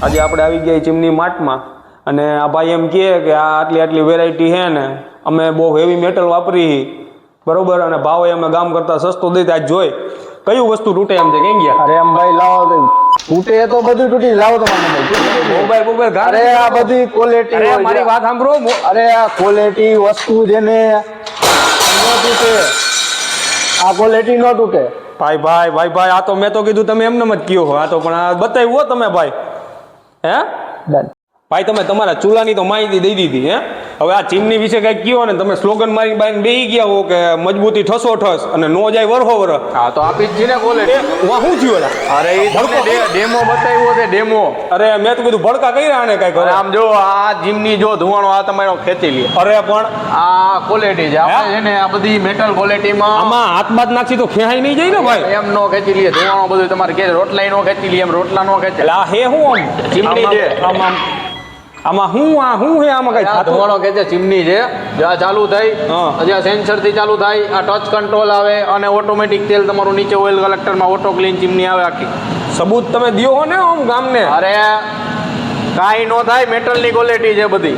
આજે આપણે આવી ગયા ચીમની માર્ટમાં અને આ ભાઈ એમ કહે કે આ આટલી વેરાયટી છે ને અમે બહુ હેવી મેટલ વાપરી બરોબર અને ભાવ અમે ગામ કરતા સસ્તો દઈ આજ જોઈ કયું વસ્તુ તૂટે એમ છે કેમ ગયા અરે એમ ભાઈ લાવો તો તૂટે તો બધું તૂટી લાવો તમારે મોબાઈલ અરે આ બધી ક્વોલિટી મારી વાત સાંભળો અરે આ ક્વોલિટી વસ્તુ જેને ન તૂટે આ ક્વોલિટી ન તૂટે ભાઈ આ તો મેં તો કીધું તમે એમને જ કયો હો આ તો પણ આ બતાવ્યું હો તમે ભાઈ હે ભાઈ તમે તમારા ચૂલાની તો માહિતી દઈ દીધી હે હવે આ ચીમની વિશે કઈ કયો ને તમે સ્લોગન મારી બાઈને બેહી ગયા હો કે મજબૂતી ઠસો ઠસ અને નો જાય વરહો વર હા તો આપી જ છે ને ક્વોલિટી હું થયું અરે એ ડેમો બતાવ્યો છે ડેમો અરે મેં તો કીધું ભડકા કર્યા ને કઈ કરે આમ જો આ જીમની જો ધુવાણો આ તમારો ખેંચી લે અરે પણ આ ક્વોલિટી છે આપણે છે ને આ બધી મેટલ ક્વોલિટીમાં આમાં હાથ બાદ નાખી તો ખેંચાઈ નહીં જાય ને ભાઈ એમ નો ખેંચી લે ધુવાણો બધું તમારે કે રોટલા નો ખેંચી લે એમ રોટલા નો ખેંચે એટલે આ હે હું આમ ચીમની છે આમાં હું હે આમાં કઈ ધુવાણો કે છે ચીમની છે જ્યાં ચાલુ થઈ હજી આ સેન્સર થી ચાલુ થાય આ ટચ કંટ્રોલ આવે અને ઓટોમેટિક તેલ તમારું નીચે ઓઇલ કલેક્ટરમાં ઓટો ક્લીન ચીમની આવે આખી સબૂત તમે દિયો હો ને આમ ગામને અરે કાંઈ નો થાય મેટલની ક્વોલિટી છે બધી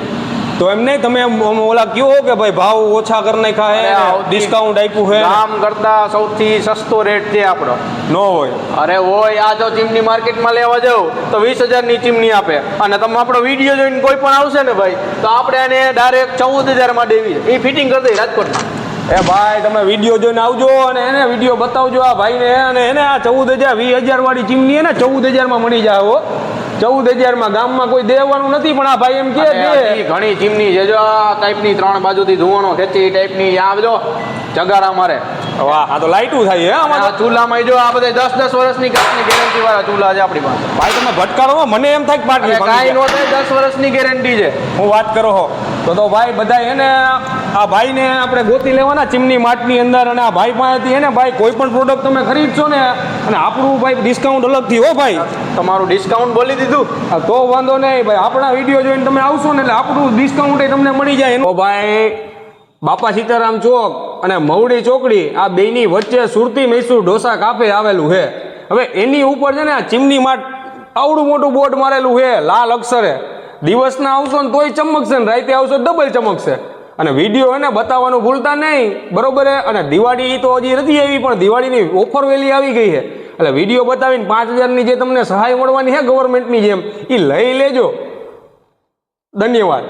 તો એમ નહીં તમે ઓલા કયો હો કે ભાઈ ભાવ ઓછા કરી નાખ્યા હે ડિસ્કાઉન્ટ આપ્યું છે ગામ કરતા સૌથી સસ્તો રેટ છે આપણો નો હોય અરે હોય આ જો ચીમની માર્કેટમાં લેવા જાવ તો 20,000 ની ચીમની આપે અને તમે આપણો વિડીયો જોઈને કોઈ પણ આવશે ને ભાઈ તો આપણે એને ડાયરેક્ટ 14,000 માં દેવી એ ફિટિંગ કરી દઈએ રાજકોટમાં એ ભાઈ તમે વિડીયો જોઈને આવજો અને એને વિડીયો બતાવજો આ ભાઈને અને એને આ 14,000 20,000 વાળી ચીમની એને 14,000 માં મળી જાય હો 14,000 માં ગામમાં કોઈ દેવાનું નથી પણ આ ભાઈ એમ કે ઘણી ચીમની છે જો આ ટાઈપની 3 બાજુથી ધુવાણો ખેંચી ટાઈપની આ જો ચગારા મારે વાહ આ તો લાઈટું થાય હે આમાં આ ચૂલામાં જો આ બધા 10 વર્ષની ગેરંટી વાળા ચૂલા છે આપણી પાસે ભાઈ તમે ભટકારો મને એમ થાય કે પાટલી કાંઈ નો થાય 10 વર્ષની ગેરંટી છે હું વાત કરો હો તો ભાઈ બધા એને આ ભાઈને આપણે ગોતી લેવાના ચીમની માર્ટની અંદર અને આ ભાઈ પાસેથી એને ભાઈ કોઈ પણ પ્રોડક્ટ તમે ખરીદશો ને અને આપણું ભાઈ ડિસ્કાઉન્ટ અલગથી હો ભાઈ તમારું ડિસ્કાઉન્ટ બોલી દીધું તો વાંધો નહીં ભાઈ આપણા વિડીયો જોઈને તમે આવશો ને એટલે આપણું ડિસ્કાઉન્ટ તમને મળી જાય તો ભાઈ બાપા સીતારામ ચોક અને મવડી ચોકડી આ બેની વચ્ચે સુરતી મૈસૂર ઢોસા કાફે આવેલું છે હવે એની ઉપર છે ને આ ચીમની માર્ટ આવડું મોટું બોર્ડ મારેલું છે લાલ અક્ષરે દિવસના આવશો ને તોય ચમકશે ને રાતે આવશો ડબલ ચમકશે અને વિડીયો એને બતાવવાનું ભૂલતા નહીં બરોબર છે અને દિવાળી તો હજી નથી આવી પણ દિવાળીની ઓફર વેલી આવી ગઈ છે એટલે વિડીયો બતાવીને 5,000ની જે તમને સહાય મળવાની છે ગવર્મેન્ટની જેમ એ લઈ લેજો ધન્યવાદ